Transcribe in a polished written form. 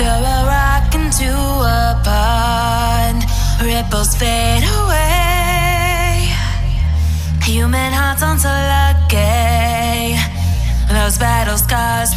Throw a rock into a pond, ripples fade away. Human hearts aren't so lucky. Those battle scars